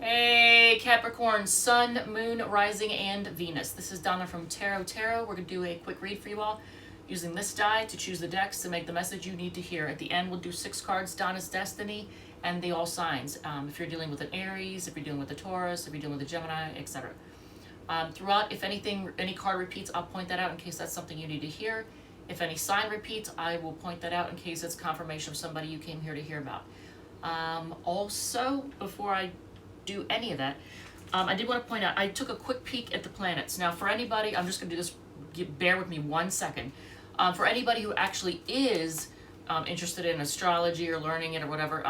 Hey Capricorn, Sun, Moon, Rising, and Venus. This is Donna from Tarot. We're going to do a quick read for you all using this die to choose the decks to make the message you need to hear. At the end, we'll do 6 cards, Donna's Destiny, and the all signs. If you're dealing with an Aries, if you're dealing with a Taurus, if you're dealing with a Gemini, etc. Throughout, if any card repeats, I'll point that out in case that's something you need to hear. If any sign repeats, I will point that out in case it's confirmation of somebody you came here to hear about. Also, before I do any of that, I did want to point out, I took a quick peek at the planets. Now, for anybody, I'm just going to do this, bear with me 1 second. For anybody who actually is interested in astrology or learning it or whatever,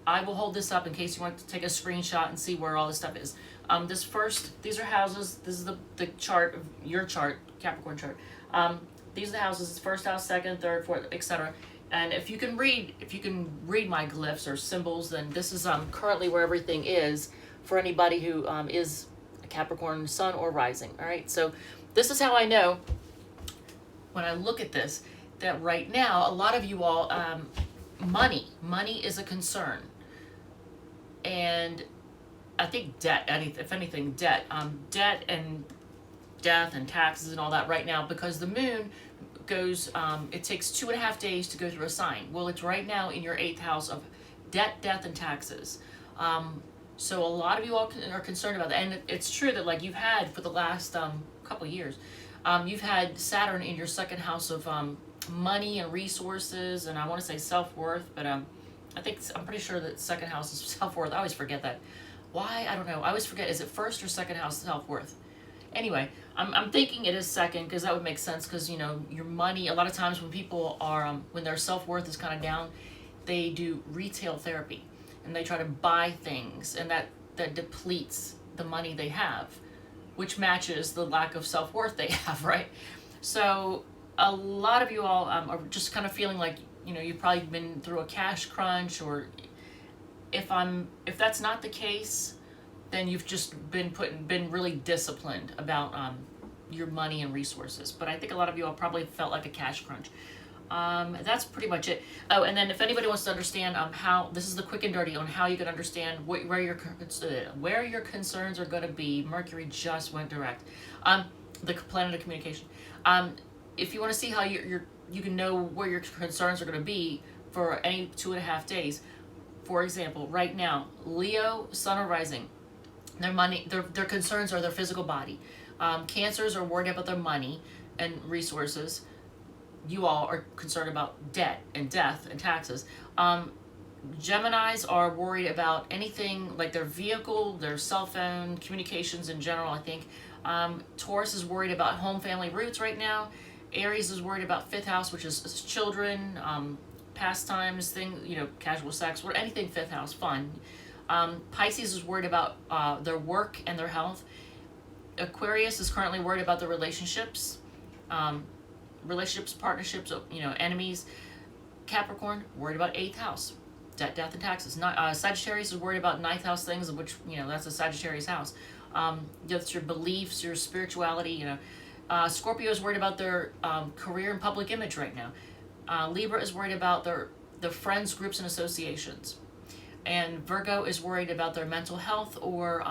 I will hold this up in case you want to take a screenshot and see where all this stuff is. These are houses. This is the chart, of your chart, Capricorn chart. These are the houses, first house, second, third, fourth, etc. And if you can read my glyphs or symbols, then this is currently where everything is for anybody who is a Capricorn sun or rising. All right, so this is how I know when I look at this that right now a lot of you all money is a concern, and I think debt. If anything, debt and death and taxes and all that right now, because the moon goes, it takes 2.5 days to go through a sign. Well, it's right now in your 8th house of debt, death, and taxes. So a lot of you all are concerned about that. And it's true that, like, you've had for the last couple of years, you've had Saturn in your 2nd house of money and resources, and I want to say self-worth, but I'm pretty sure that 2nd house is self-worth. I always forget that. Why? I don't know. I always forget, is it 1st or 2nd house self-worth? Anyway, I'm thinking it is 2nd, because that would make sense, because, you know, your money, a lot of times when people are, when their self-worth is kind of down, they do retail therapy, and they try to buy things, and that depletes the money they have, which matches the lack of self-worth they have, right? So a lot of you all are just kind of feeling like, you know, you've probably been through a cash crunch, or if that's not the case, then you've just been really disciplined about your money and resources. But I think a lot of you all probably felt like a cash crunch. That's pretty much it. Oh, and then if anybody wants to understand how, this is the quick and dirty on how you can understand where your concerns are going to be. Mercury just went direct. The planet of communication. If you want to see how you can know where your concerns are going to be for any 2.5 days. For example, right now, Leo, Sun or Rising, their money, their concerns are their physical body. Cancers are worried about their money and resources. You all are concerned about debt and death and taxes. Geminis are worried about anything like their vehicle, their cell phone, communications in general, I think. Taurus is worried about home, family, roots right now. Aries is worried about 5th house, which is children, pastimes, casual sex, or anything 5th house, fun. Pisces is worried about their work and their health. Aquarius is currently worried about their relationships, partnerships, enemies. Capricorn, worried about 8th house, debt, death, and taxes. Sagittarius is worried about 9th house things, which, that's a Sagittarius house. That's your beliefs, your spirituality, Scorpio is worried about their career and public image right now. Libra is worried about their friends, groups, and associations. And Virgo is worried about their mental health or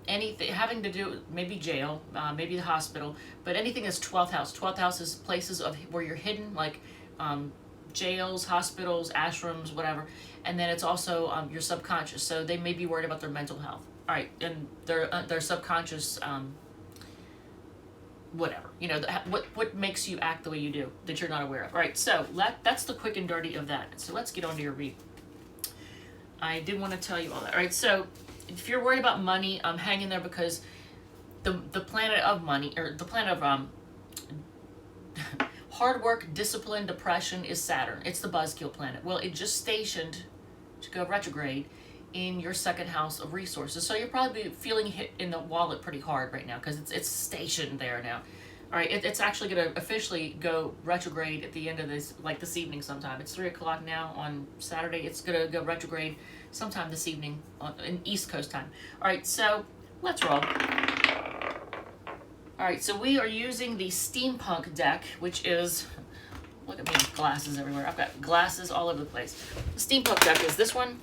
anything having to do, maybe jail, maybe the hospital, but anything that's 12th house. 12th house is places where you're hidden, like jails, hospitals, ashrams, whatever. And then it's also your subconscious. So they may be worried about their mental health. All right, and their subconscious, whatever, what makes you act the way you do that you're not aware of. All right, so that's the quick and dirty of that. So let's get on to your read. I did want to tell you all that. All right, so if you're worried about money, hang in there, because the planet of money, or the planet of hard work, discipline, depression is Saturn. It's the buzzkill planet. Well, it just stationed to go retrograde in your 2nd house of resources. So you're probably feeling hit in the wallet pretty hard right now, because it's stationed there now. All right, it's actually going to officially go retrograde at the end of this evening sometime. It's 3 o'clock now on Saturday. It's going to go retrograde sometime this evening in East Coast time. All right, so let's roll. All right, so we are using the Steampunk deck, which is, look at me, glasses everywhere. I've got glasses all over the place. The Steampunk deck is this one,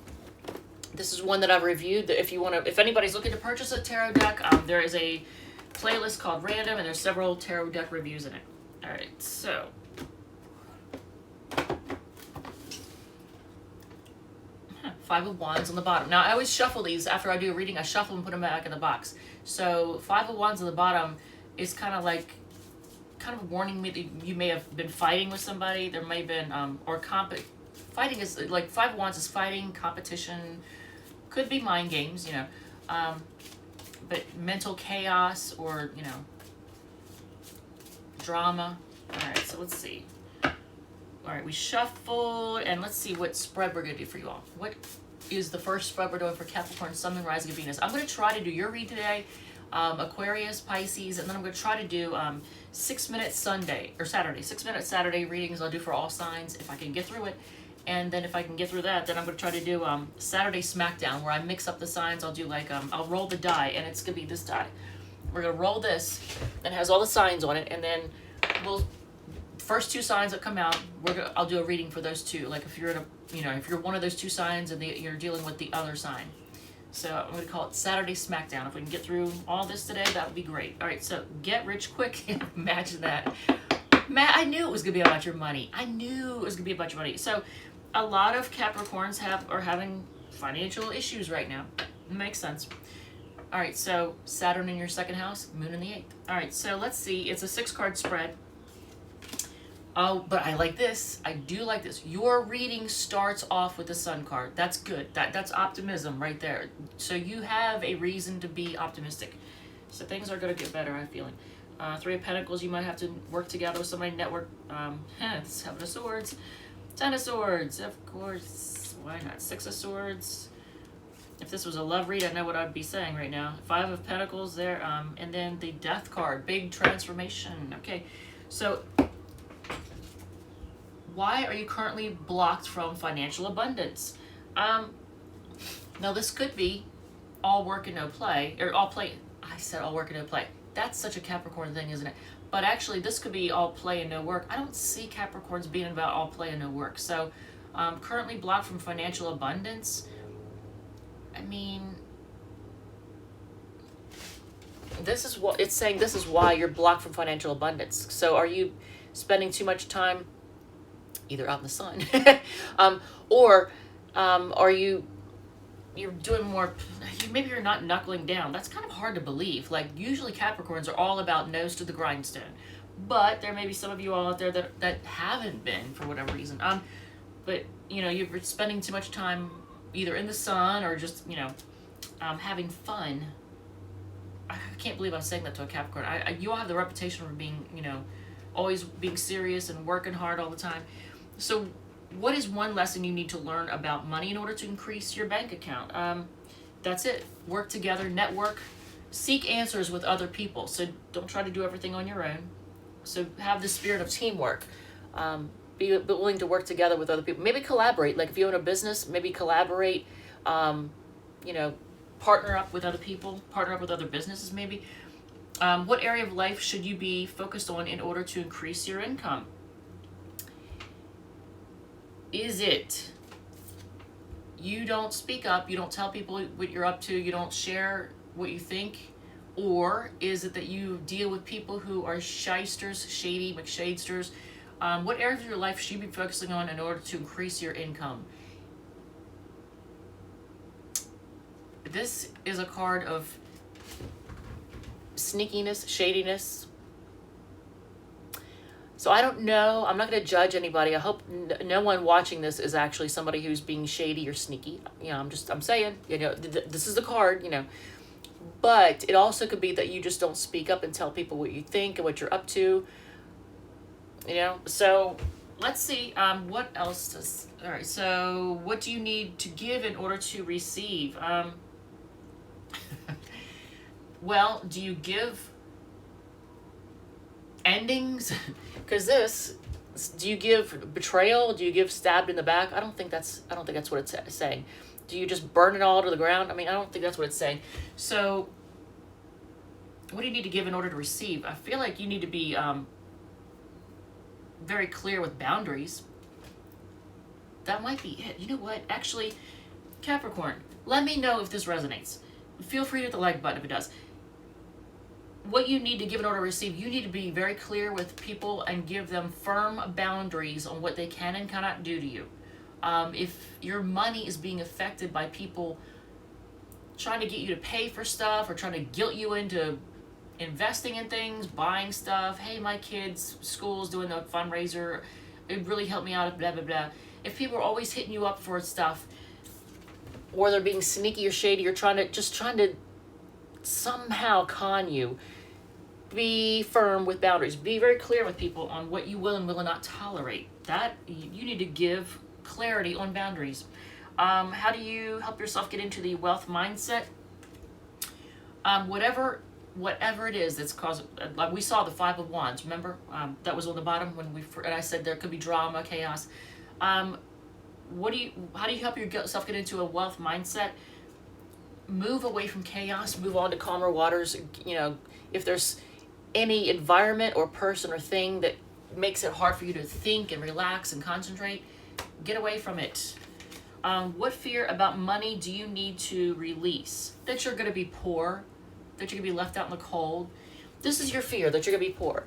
This is one that I've reviewed. If you want to, if anybody's looking to purchase a tarot deck, there is a playlist called Random, and there's several tarot deck reviews in it. All right, so Five of Wands on the bottom. Now I always shuffle these after I do a reading. I shuffle and put them back in the box. So Five of Wands on the bottom is kind of warning me that you may have been fighting with somebody. There may have been fighting is like Five of Wands is fighting, competition, could be mind games, you know, but mental chaos or, you know, drama. All right, so let's see. All right, we shuffled, and let's see what spread we're going to do for you all. What is the first spread we're doing for Capricorn, Sun, Moon, Rising, and Venus? I'm going to try to do your read today, Aquarius, Pisces, and then I'm going to try to do 6-minute Sunday, or Saturday, 6-minute Saturday readings I'll do for all signs if I can get through it. And then if I can get through that, then I'm going to try to do Saturday Smackdown, where I mix up the signs. I'll do like, I'll roll the die, and it's going to be this die. We're going to roll this, and it has all the signs on it, and then we'll... First two signs that come out, I'll do a reading for those two. Like if you're in if you're one of those two signs and you're dealing with the other sign. So I'm going to call it Saturday Smackdown. If we can get through all this today, that would be great. All right, so get rich quick. Imagine that. I knew it was going to be about your money. I knew it was going to be about your money. So a lot of Capricorns are having financial issues right now. It makes sense. All right, so Saturn in your second house, Moon in the 8th. All right, so let's see. It's a 6-card spread. Oh, but I like this. I do like this. Your reading starts off with the Sun card. That's good. That's optimism right there. So you have a reason to be optimistic. So things are going to get better, I'm feeling. 3 of Pentacles, you might have to work together with somebody, network. 7 of Swords. 10 of Swords, of course. Why not? 6 of Swords. If this was a love read, I know what I'd be saying right now. 5 of Pentacles there. And then the Death card. Big transformation. Okay, so... Why are you currently blocked from financial abundance? Now this could be all work and no play, or all play. I said all work and no play. That's such a Capricorn thing, isn't it? But actually, this could be all play and no work. I don't see Capricorns being about all play and no work. So, currently blocked from financial abundance. I mean, this is what it's saying. This is why you're blocked from financial abundance. So, are you spending too much time either out in the sun, or are you're doing more, maybe you're not knuckling down. That's kind of hard to believe. Like usually Capricorns are all about nose to the grindstone, but there may be some of you all out there that haven't been for whatever reason. But you know, you're spending too much time either in the sun or just, you know, having fun. I can't believe I'm saying that to a Capricorn. You all have the reputation for being, you know, always being serious and working hard all the time. So what is one lesson you need to learn about money in order to increase your bank account? That's it. Work together, network, seek answers with other people. So don't try to do everything on your own. So have the spirit of teamwork. Be willing to work together with other people. Maybe collaborate. Like if you own a business, maybe collaborate, you know, partner up with other people, partner up with other businesses maybe. What area of life should you be focused on in order to increase your income? Is it you don't speak up, you don't tell people what you're up to, you don't share what you think? Or is it that you deal with people who are shysters, shady, McShadesters? What areas of your life should you be focusing on in order to increase your income? This is a card of sneakiness, shadiness. So I don't know. I'm not going to judge anybody. I hope no one watching this is actually somebody who's being shady or sneaky. You know, I'm saying, you know, this is the card, you know. But it also could be that you just don't speak up and tell people what you think and what you're up to. You know, so let's see. What else does... All right, so what do you need to give in order to receive? Well, do you give endings? Because do you give betrayal? Do you give stabbed in the back? I don't think that's what it's saying. Do you just burn it all to the ground? I mean, I don't think that's what it's saying. So what do you need to give in order to receive? I feel like you need to be very clear with boundaries. That might be it. You know what? Actually, Capricorn, Let me know if this resonates. Feel free to hit the like button if it does. What you need to give in order to receive, you need to be very clear with people and give them firm boundaries on what they can and cannot do to you. If your money is being affected by people trying to get you to pay for stuff or trying to guilt you into investing in things, buying stuff, hey, my kids' school's doing a fundraiser, it really helped me out, blah, blah, blah. If people are always hitting you up for stuff, or they're being sneaky or shady or trying to somehow con you, be firm with boundaries. Be very clear with people on what you will and will not tolerate. That, you need to give clarity on boundaries. How do you help yourself get into the wealth mindset? Whatever it is that's causing, like we saw the Five of Wands, remember? That was on the bottom when and I said there could be drama, chaos. How do you help yourself get into a wealth mindset? Move away from chaos, move on to calmer waters. You know, if there's any environment or person or thing that makes it hard for you to think and relax and concentrate, get away from it. What fear about money do you need to release? That you're going to be poor, that you're going to be left out in the cold. This is your fear, that you're going to be poor.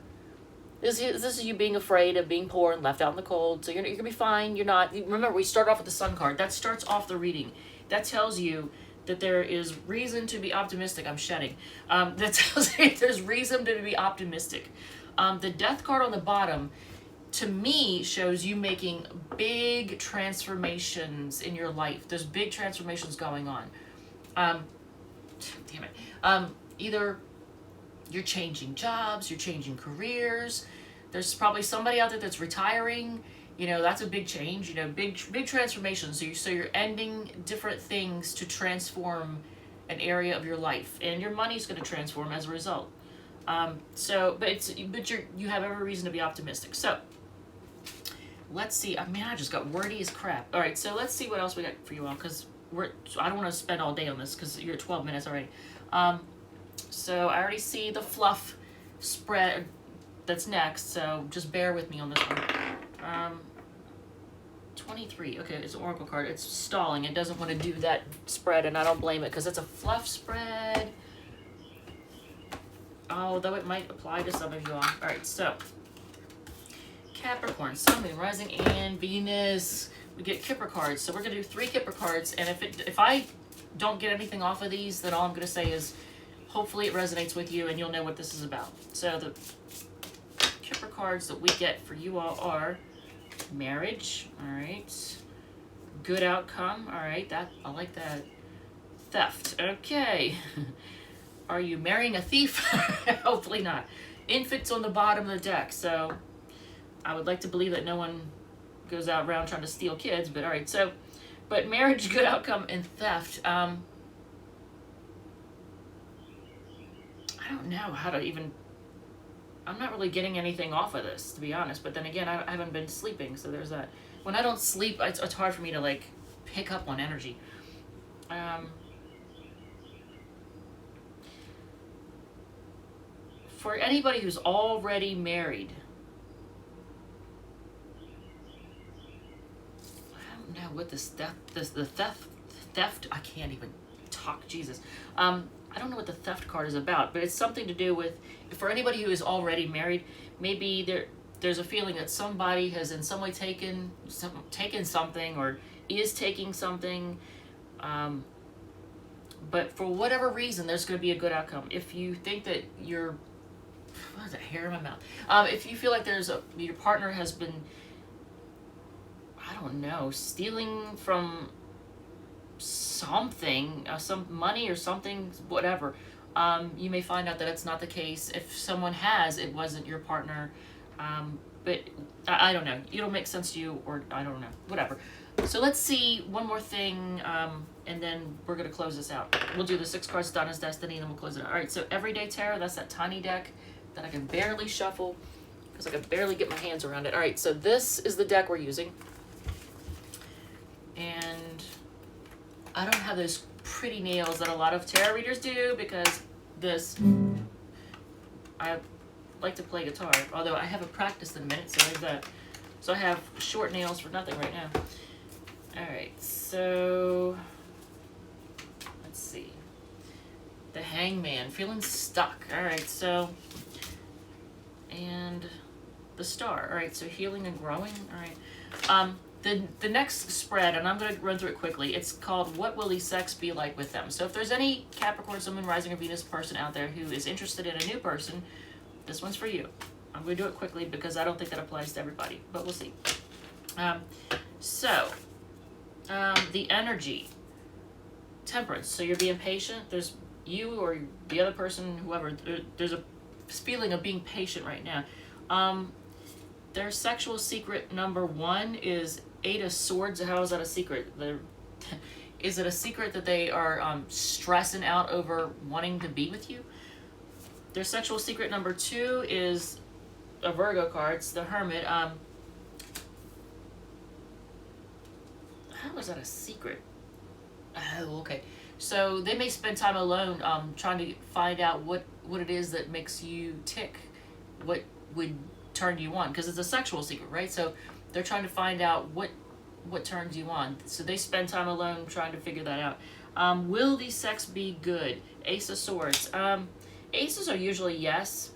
This is you being afraid of being poor and left out in the cold. So you're going to be fine. You're not. Remember, we start off with the Sun card. That starts off the reading. That tells you that there is reason to be optimistic. I'm shedding. That tells you there's reason to be optimistic. The Death card on the bottom, to me, shows you making big transformations in your life. There's big transformations going on. Damn it. Either you're changing jobs, you're changing careers. There's probably somebody out there that's retiring. You know, that's a big change. You know, big transformations. So you're ending different things to transform an area of your life, and your money's going to transform as a result. But you have every reason to be optimistic. So let's see. I mean, I just got wordy as crap. All right, so let's see what else we got for you all, because I don't want to spend all day on this because you're at 12 minutes already. So I already see the fluff spread that's next, so just bear with me on this one. 23. Okay, it's an oracle card. It's stalling. It doesn't want to do that spread, and I don't blame it because it's a fluff spread. Although it might apply to some of you all. All right, so Capricorn, Sun, Moon, Rising, and Venus. We get Kipper cards, so we're gonna do 3 Kipper cards, and if I don't get anything off of these, then all I'm gonna say is hopefully it resonates with you and you'll know what this is about. So the Kipper cards that we get for you all are marriage, all right, good outcome, all right, that I like that. Theft, okay. Are you marrying a thief? Hopefully not. Infants on the bottom of the deck, so I would like to believe that no one goes out around trying to steal kids, but all right, so, but marriage, good outcome, and theft. I don't know how to even, I'm not really getting anything off of this, to be honest, but then again, I haven't been sleeping, so there's that. When I don't sleep, it's hard for me to, like, pick up on energy. For anybody who's already married, I don't know what the theft, I can't even talk, Jesus. I don't know what the theft card is about, but it's something to do with, for anybody who is already married, maybe there's a feeling that somebody has in some way taken something or is taking something, but for whatever reason, there's going to be a good outcome. If you think that you're, what is that, hair in my mouth? If you feel like your partner has been, I don't know, stealing from something, some money or something, whatever, you may find out that it's not the case. If someone has, it wasn't your partner, but I don't know. It'll make sense to you, or I don't know, whatever. So let's see one more thing, and then we're going to close this out. We'll do the 6 cards, Donna's Destiny, and then we'll close it out. All right, so Everyday Tarot, that's that tiny deck that I can barely shuffle because I can barely get my hands around it. All right, so this is the deck we're using. And I don't have those pretty nails that a lot of tarot readers do because I like to play guitar, although I haven't practiced in a minute, so there's that. So I have short nails for nothing right now. All right, so Let's see. The Hangman, feeling stuck. All right, so, and the Star. All right, so healing and growing. All right. The next spread, and I'm going to run through it quickly, it's called What Will the Sex Be Like With Them? So if there's any Capricorn, Sun, Moon, Rising, or Venus person out there who is interested in a new person, this one's for you. I'm going to do it quickly because I don't think that applies to everybody, but we'll see. The energy, Temperance. So you're being patient. There's you or the other person, whoever, there's a feeling of being patient right now. Their sexual secret number 1 is 8 of Swords. How is that a secret? Is it a secret that they are stressing out over wanting to be with you? Their sexual secret number 2 is a Virgo card. It's the Hermit. How is that a secret? Oh, okay. So they may spend time alone trying to find out what it is that makes you tick. What would turn you on? Because it's a sexual secret, right? So they're trying to find out what turns you on. So they spend time alone trying to figure that out. Will the sex be good? Ace of Swords. Aces are usually yes.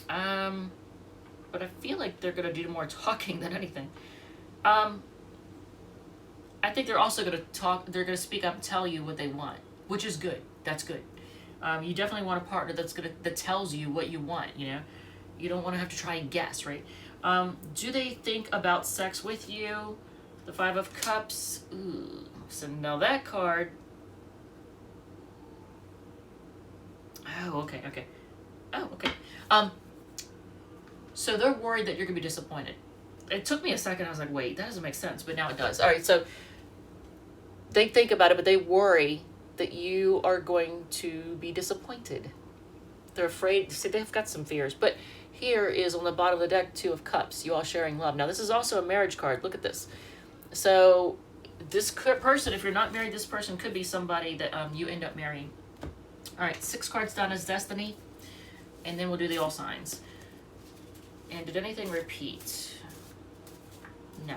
But I feel like they're going to do more talking than anything. I think they're also going to talk, they're going to speak up and tell you what they want, which is good. That's good. You definitely want a partner that tells you what you want, you know? You don't want to have to try and guess, right? Do they think about sex with you? The 5 of Cups. Ooh. So now that card. Oh, okay. Oh, okay. So they're worried that you're going to be disappointed. It took me a second. I was like, wait, that doesn't make sense. But now it does. All right, so they think about it, but they worry that you are going to be disappointed. They're afraid. See, they've got some fears. But here is on the bottom of the deck, 2 of Cups. You all sharing love. Now, this is also a marriage card. Look at this. So this person, if you're not married, this person could be somebody that you end up marrying. All right, 6 cards down is Destiny. And then we'll do the all signs. And did anything repeat? No.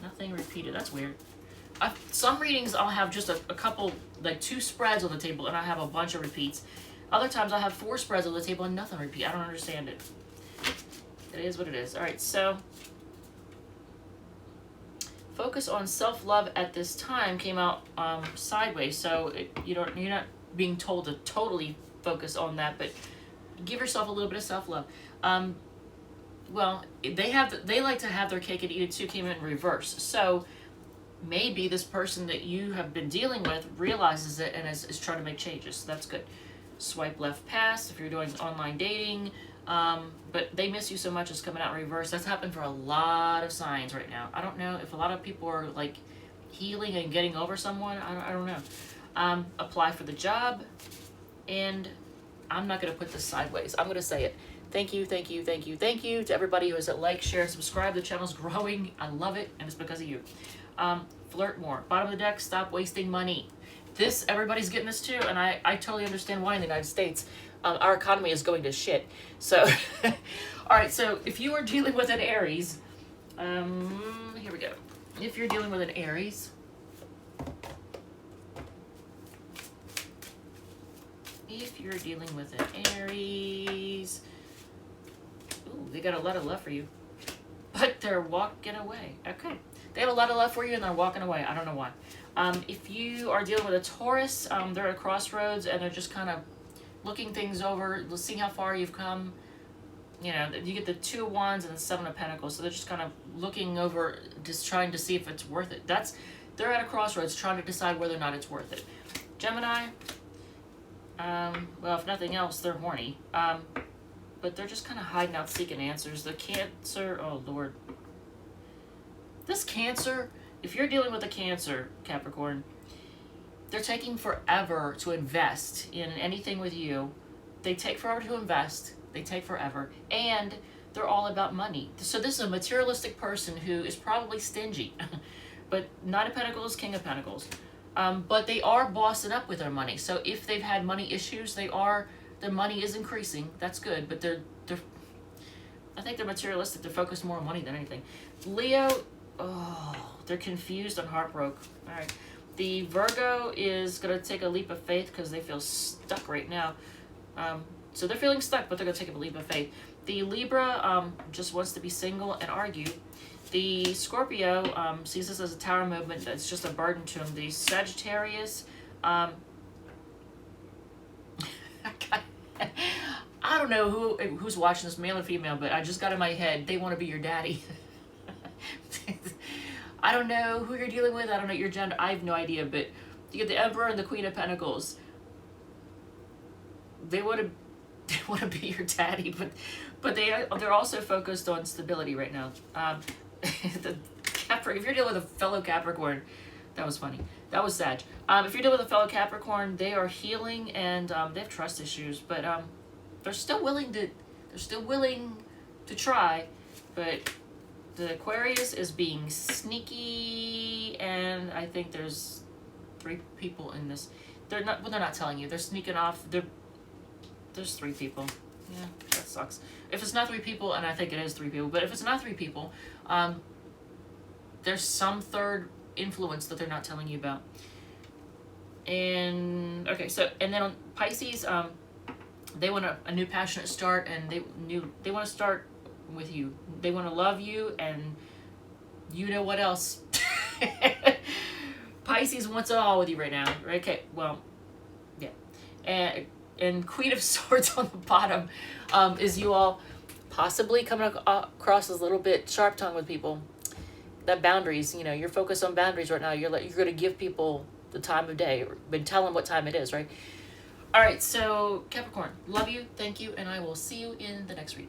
Nothing repeated. That's weird. Some readings I'll have just a couple, like 2 spreads on the table, and I have a bunch of repeats. Other times I'll have 4 spreads on the table and nothing repeat. I don't understand it. It is what it is. All right, so focus on self-love at this time came out sideways. So you're not being told to totally focus on that, but give yourself a little bit of self-love. Well, they like to have their cake and eat it too came in reverse. So maybe this person that you have been dealing with realizes it and is trying to make changes. So that's good. Swipe left pass if you're doing online dating. But they miss you so much it's coming out in reverse. That's happened for a lot of signs right now. I don't know if a lot of people are like healing and getting over someone. I don't know. Apply for the job. And I'm not going to put this sideways. I'm going to say it. Thank you to everybody who has like, share, subscribe. The channel's growing. I love it, and it's because of you. Flirt more. Bottom of the deck, stop wasting money. This, everybody's getting this too, and I totally understand why in the United States. Our economy is going to shit. So, all right, so if you are dealing with an Aries, here we go. If you're dealing with an Aries, ooh, they got a lot of love for you, but they're walking away. Okay. They have a lot of love for you and they're walking away. I don't know why. If you are dealing with a Taurus, they're at a crossroads and they're just kind of looking things over, seeing how far you've come. You know, you get the 2 of Wands and the 7 of Pentacles. So they're just kind of looking over, just trying to see if it's worth it. They're at a crossroads trying to decide whether or not it's worth it. Gemini, well, if nothing else, they're horny. But they're just kind of hiding out, seeking answers. The Cancer, oh Lord. This Cancer, if you're dealing with a Cancer, Capricorn, they're taking forever to invest in anything with you. They take forever to invest. They take forever. And they're all about money. So this is a materialistic person who is probably stingy. But Knight of Pentacles, King of Pentacles. But they are bossing up with their money. So if they've had money issues, their money is increasing. That's good. But I think they're materialistic. They're focused more on money than anything. Leo, oh, they're confused and heartbroken. All right. The Virgo is going to take a leap of faith because they feel stuck right now. So they're feeling stuck, but they're going to take a leap of faith. The Libra just wants to be single and argue. The Scorpio sees this as a tower movement that's just a burden to him. The Sagittarius, I don't know who's watching this, male or female, but I just got in my head, they want to be your daddy. I don't know who you're dealing with. I don't know your gender. I have no idea, but you get the Emperor and the Queen of Pentacles. They want to be your daddy, but they're also focused on stability right now. The Capricorn, if you're dealing with a fellow Capricorn, that was funny. That was sad. If you're dealing with a fellow Capricorn, they are healing and they have trust issues, but they're still willing to try. But the Aquarius is being sneaky, and I think there's 3 people in this. They're not telling you. They're sneaking off. There's 3 people. Yeah, that sucks. If it's not 3 people, and I think it is 3 people, but if it's not 3 people, there's some third influence that they're not telling you about. And okay, so and then on Pisces, they want a new passionate start, and they want to start with you. They want to love you, and you know what else? Pisces wants it all with you right now. Right? Okay, well, yeah, and Queen of Swords on the bottom is you all possibly coming across as a little bit sharp-tongued with people. That boundaries, you know, you're focused on boundaries right now. You're going to give people the time of day, but tell them what time it is, right? All right, so Capricorn, love you, thank you, and I will see you in the next read.